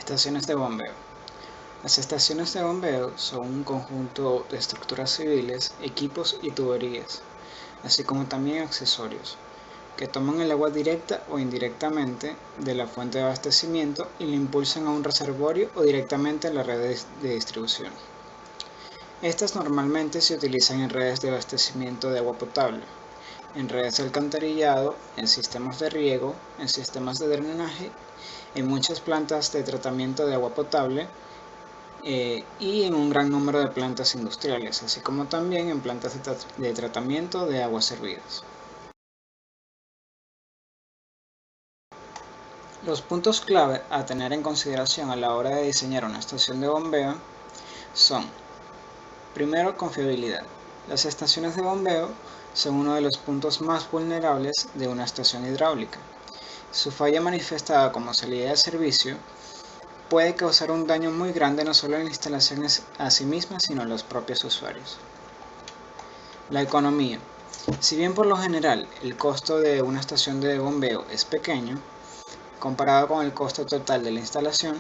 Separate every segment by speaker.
Speaker 1: Estaciones de bombeo. Las estaciones de bombeo son un conjunto de estructuras civiles, equipos y tuberías, así como también accesorios, que toman el agua directa o indirectamente de la fuente de abastecimiento y la impulsan a un reservorio o directamente a la red de distribución. Estas normalmente se utilizan en redes de abastecimiento de agua potable, en redes de alcantarillado, en sistemas de riego, en sistemas de drenaje, en muchas plantas de tratamiento de agua potable y en un gran número de plantas industriales, así como también en plantas de tratamiento de aguas servidas. Los puntos clave a tener en consideración a la hora de diseñar una estación de bombeo son: primero, confiabilidad. Las estaciones de bombeo son uno de los puntos más vulnerables de una estación hidráulica. Su falla manifestada como salida de servicio puede causar un daño muy grande no solo en la instalación a sí misma, sino a los propios usuarios. La economía. Si bien por lo general el costo de una estación de bombeo es pequeño, comparado con el costo total de la instalación,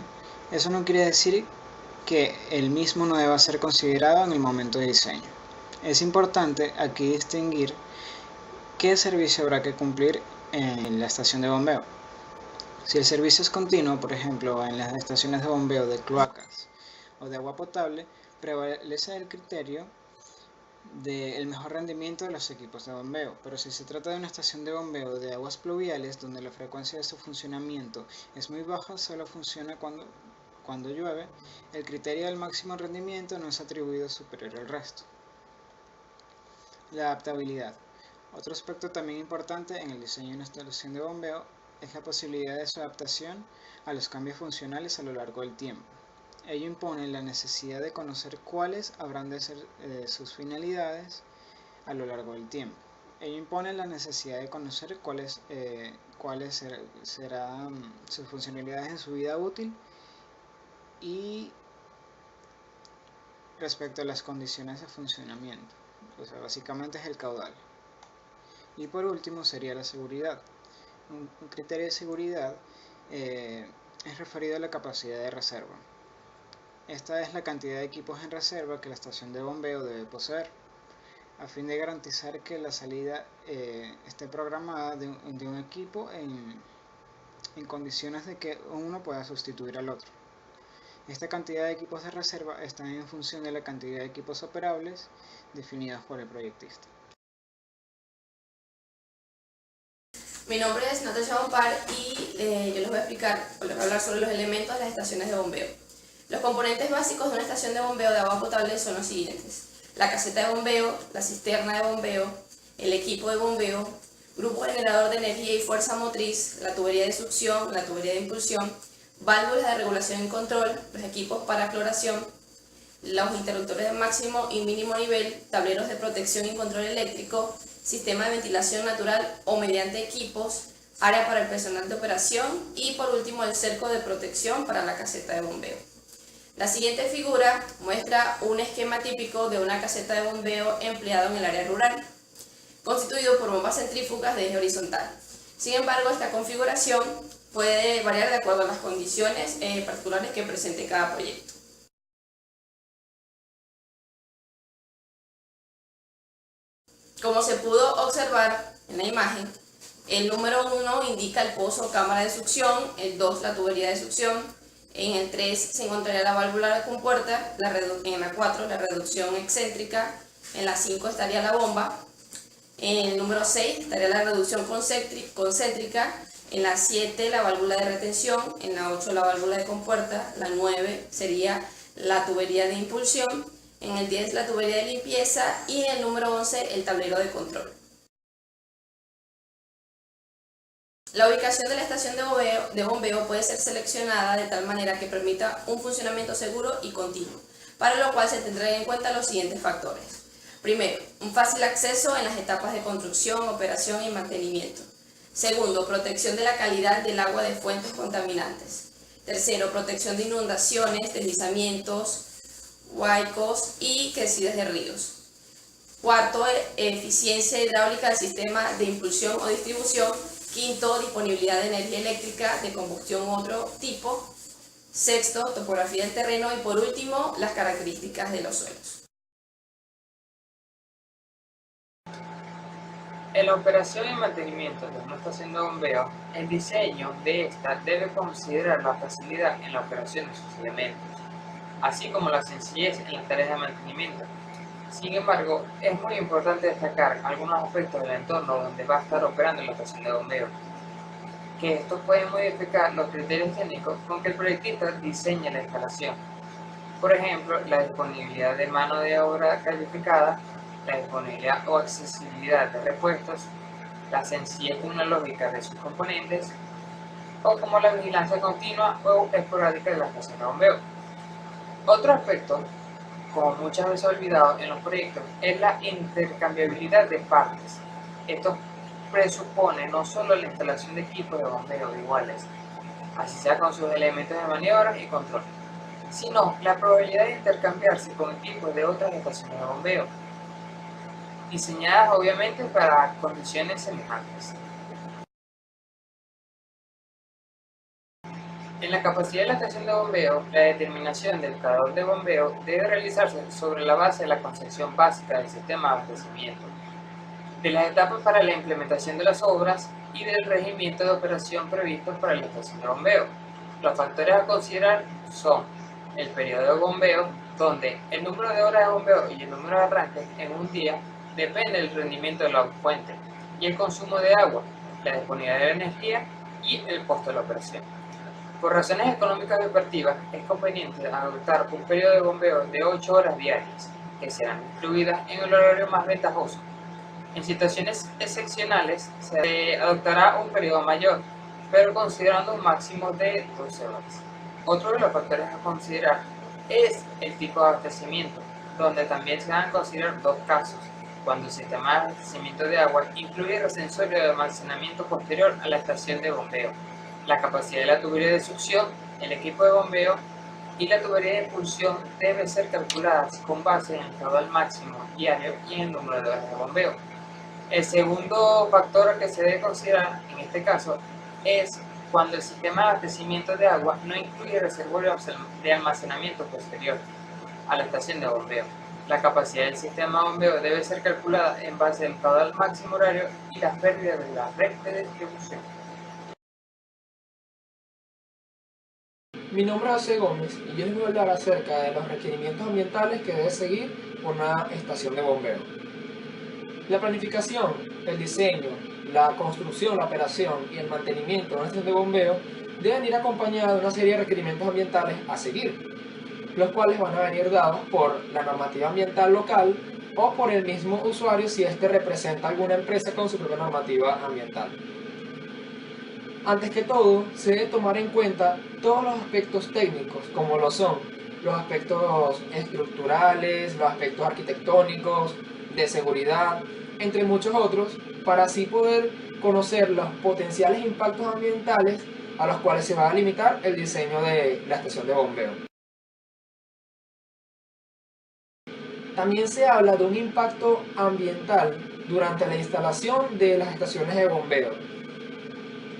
Speaker 1: eso no quiere decir que el mismo no deba ser considerado en el momento de diseño. Es importante aquí distinguir qué servicio habrá que cumplir en la estación de bombeo. Si el servicio es continuo, por ejemplo en las estaciones de bombeo de cloacas o de agua potable, prevalece el criterio del mejor rendimiento de los equipos de bombeo, pero si se trata de una estación de bombeo de aguas pluviales donde la frecuencia de su funcionamiento es muy baja, solo funciona cuando llueve, el criterio del máximo rendimiento no es atribuido superior al resto. La adaptabilidad. Otro aspecto también importante en el diseño de una instalación de bombeo es la posibilidad de su adaptación a los cambios funcionales a lo largo del tiempo. Ello impone la necesidad de conocer cuáles habrán de ser sus finalidades a lo largo del tiempo. Ello impone la necesidad de conocer cuáles serán sus funcionalidades en su vida útil y respecto a las condiciones de funcionamiento. O sea, básicamente es el caudal. Y por último sería la seguridad. Un criterio de seguridad es referido a la capacidad de reserva. Esta es la cantidad de equipos en reserva que la estación de bombeo debe poseer, a fin de garantizar que la salida esté programada de un equipo en condiciones de que uno pueda sustituir al otro. Esta cantidad de equipos de reserva está en función de la cantidad de equipos operables definidos por el proyectista.
Speaker 2: Mi nombre es Natasha Bompar y yo les voy a hablar sobre los elementos de las estaciones de bombeo. Los componentes básicos de una estación de bombeo de agua potable son los siguientes: la caseta de bombeo, la cisterna de bombeo, el equipo de bombeo, grupo generador de energía y fuerza motriz, la tubería de succión, la tubería de impulsión, válvulas de regulación y control, los equipos para cloración, los interruptores de máximo y mínimo nivel, tableros de protección y control eléctrico, sistema de ventilación natural o mediante equipos, área para el personal de operación y por último el cerco de protección para la caseta de bombeo. La siguiente figura muestra un esquema típico de una caseta de bombeo empleado en el área rural, constituido por bombas centrífugas de eje horizontal. Sin embargo, esta configuración puede variar de acuerdo a las condiciones particulares que presente cada proyecto. Como se pudo observar en la imagen, el número 1 indica el pozo o cámara de succión, el 2 la tubería de succión, en el 3 se encontraría la válvula de compuerta, en la 4 la reducción excéntrica, en la 5 estaría la bomba, en el número 6 estaría la reducción concéntrica, en la 7 la válvula de retención, en la 8 la válvula de compuerta, la 9 sería la tubería de impulsión, en el 10 la tubería de limpieza y en el número 11 el tablero de control. La ubicación de la estación de bombeo puede ser seleccionada de tal manera que permita un funcionamiento seguro y continuo, para lo cual se tendrán en cuenta los siguientes factores. Primero, un fácil acceso en las etapas de construcción, operación y mantenimiento. Segundo, protección de la calidad del agua de fuentes contaminantes. Tercero, protección de inundaciones, deslizamientos, huaicos y crecidas de ríos. Cuarto, eficiencia hidráulica del sistema de impulsión o distribución. Quinto, disponibilidad de energía eléctrica de combustión u otro tipo. Sexto, topografía del terreno. Y por último, las características de los suelos.
Speaker 3: En la operación y mantenimiento de una estación de bombeo, el diseño de esta debe considerar la facilidad en la operación de sus elementos, así como la sencillez en las tareas de mantenimiento. Sin embargo, es muy importante destacar algunos aspectos del entorno donde va a estar operando la estación de bombeo, que estos pueden modificar los criterios técnicos con que el proyectista diseña la instalación. Por ejemplo, la disponibilidad de mano de obra calificada, la disponibilidad o accesibilidad de repuestos, la sencillez tecnológica de sus componentes, o como la vigilancia continua o esporádica de la estación de bombeo. Otro aspecto, como muchas veces olvidado en los proyectos, es la intercambiabilidad de partes. Esto presupone no solo la instalación de equipos de bombeo iguales, así sea con sus elementos de maniobra y control, sino la probabilidad de intercambiarse con equipos de otras estaciones de bombeo, diseñadas obviamente para condiciones semejantes. En la capacidad de la estación de bombeo, la determinación del calor de bombeo debe realizarse sobre la base de la concepción básica del sistema de abastecimiento, de las etapas para la implementación de las obras y del regimiento de operación previstos para la estación de bombeo. Los factores a considerar son el periodo de bombeo, donde el número de horas de bombeo y el número de arranques en un día depende del rendimiento de la fuente, y el consumo de agua, la disponibilidad de energía y el costo de la operación. Por razones económicas y operativas, es conveniente adoptar un periodo de bombeo de 8 horas diarias, que serán incluidas en el horario más ventajoso. En situaciones excepcionales, se adoptará un periodo mayor, pero considerando un máximo de 12 horas. Otro de los factores a considerar es el tipo de abastecimiento, donde también se van a considerar dos casos, cuando el sistema de abastecimiento de agua incluye el ascensorio de almacenamiento posterior a la estación de bombeo, la capacidad de la tubería de succión, el equipo de bombeo y la tubería de impulsión deben ser calculadas con base en el caudal máximo diario y en el número de horas de bombeo. El segundo factor que se debe considerar en este caso es cuando el sistema de abastecimiento de agua no incluye reservorio de almacenamiento posterior a la estación de bombeo. La capacidad del sistema de bombeo debe ser calculada en base al caudal máximo horario y las pérdidas de la red de distribución.
Speaker 4: Mi nombre es José Gómez y yo les voy a hablar acerca de los requerimientos ambientales que debe seguir una estación de bombeo. La planificación, el diseño, la construcción, la operación y el mantenimiento de una estación de bombeo deben ir acompañados de una serie de requerimientos ambientales a seguir, los cuales van a venir dados por la normativa ambiental local o por el mismo usuario si éste representa alguna empresa con su propia normativa ambiental. Antes que todo, se debe tomar en cuenta todos los aspectos técnicos, como lo son los aspectos estructurales, los aspectos arquitectónicos, de seguridad, entre muchos otros, para así poder conocer los potenciales impactos ambientales a los cuales se va a limitar el diseño de la estación de bombeo. También se habla de un impacto ambiental durante la instalación de las estaciones de bombeo,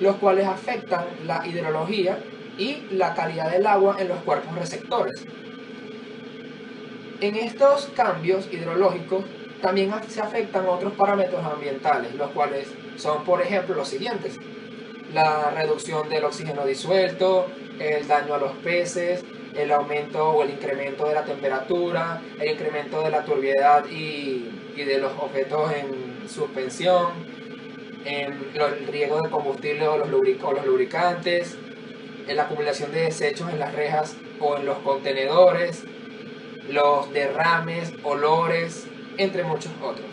Speaker 4: los cuales afectan la hidrología y la calidad del agua en los cuerpos receptores. En estos cambios hidrológicos también se afectan otros parámetros ambientales, los cuales son, por ejemplo, los siguientes: la reducción del oxígeno disuelto, el daño a los peces, el aumento o el incremento de la temperatura, el incremento de la turbiedad y de los objetos en suspensión, el riego de combustible o los lubricantes, la acumulación de desechos en las rejas o en los contenedores, los derrames, olores, entre muchos otros.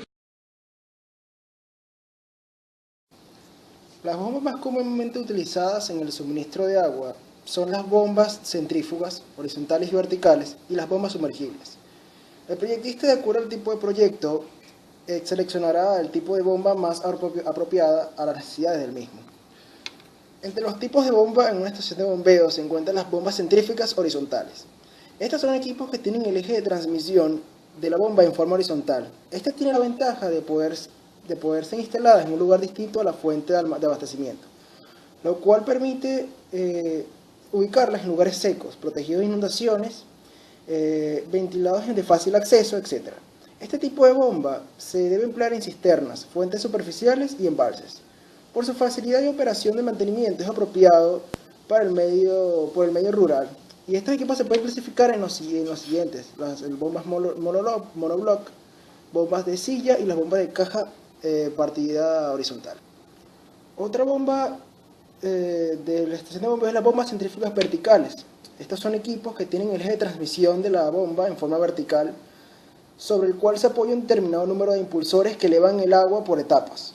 Speaker 5: Las bombas más comúnmente utilizadas en el suministro de agua son las bombas centrífugas, horizontales y verticales, y las bombas sumergibles. El proyectista, de acuerdo al tipo de proyecto, seleccionará el tipo de bomba más apropiada a las necesidades del mismo. Entre los tipos de bomba en una estación de bombeo se encuentran las bombas centrífugas horizontales. Estas son equipos que tienen el eje de transmisión de la bomba en forma horizontal. Esta tiene la ventaja de poder ser instaladas en un lugar distinto a la fuente de abastecimiento, lo cual permite ubicarlas en lugares secos, protegidos de inundaciones, ventilados de fácil acceso, etc. Este tipo de bomba se debe emplear en cisternas, fuentes superficiales y embalses. Por su facilidad de operación de mantenimiento es apropiado por el medio rural. Y estos equipos se pueden clasificar en los siguientes: las bombas monoblock, bombas de silla y las bombas de caja partida horizontal. Otra bomba de la estación de bombeo es las bombas centrífugas verticales. Estos son equipos que tienen el eje de transmisión de la bomba en forma vertical, sobre el cual se apoya un determinado número de impulsores que elevan el agua por etapas.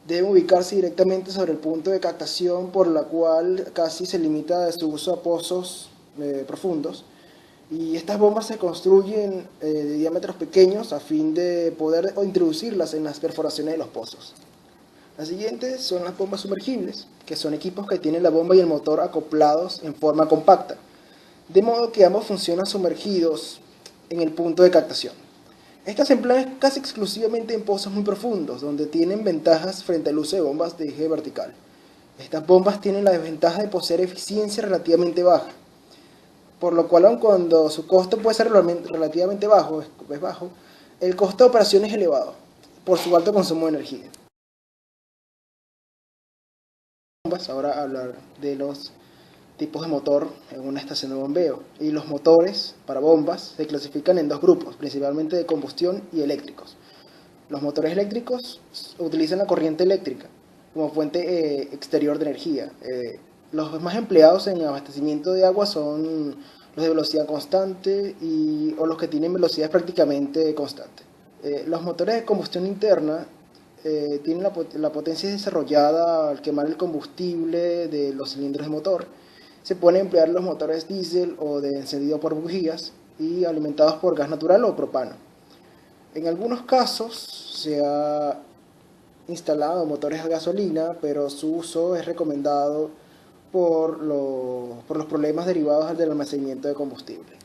Speaker 5: Deben ubicarse directamente sobre el punto de captación, por la cual casi se limita su uso a pozos profundos. Y estas bombas se construyen de diámetros pequeños a fin de poder introducirlas en las perforaciones de los pozos. Las siguientes son las bombas sumergibles, que son equipos que tienen la bomba y el motor acoplados en forma compacta, de modo que ambos funcionan sumergidos en el punto de captación. Estas se emplean casi exclusivamente en pozos muy profundos, donde tienen ventajas frente al uso de bombas de eje vertical. Estas bombas tienen la desventaja de poseer eficiencia relativamente baja, por lo cual, aun cuando su costo puede ser relativamente bajo, el costo de operación es elevado, por su alto consumo de energía. Ahora hablar de los tipos de motor en una estación de bombeo. Y los motores para bombas se clasifican en dos grupos, principalmente de combustión y eléctricos. Los motores eléctricos utilizan la corriente eléctrica como fuente exterior de energía. Los más empleados en abastecimiento de agua son los de velocidad constante o los que tienen velocidades prácticamente constantes. Los motores de combustión interna tienen la potencia desarrollada al quemar el combustible de los cilindros de motor. Se pueden emplear los motores diésel o de encendido por bujías y alimentados por gas natural o propano. En algunos casos se ha instalado motores a gasolina, pero su uso es recomendado por los problemas derivados del almacenamiento de combustible.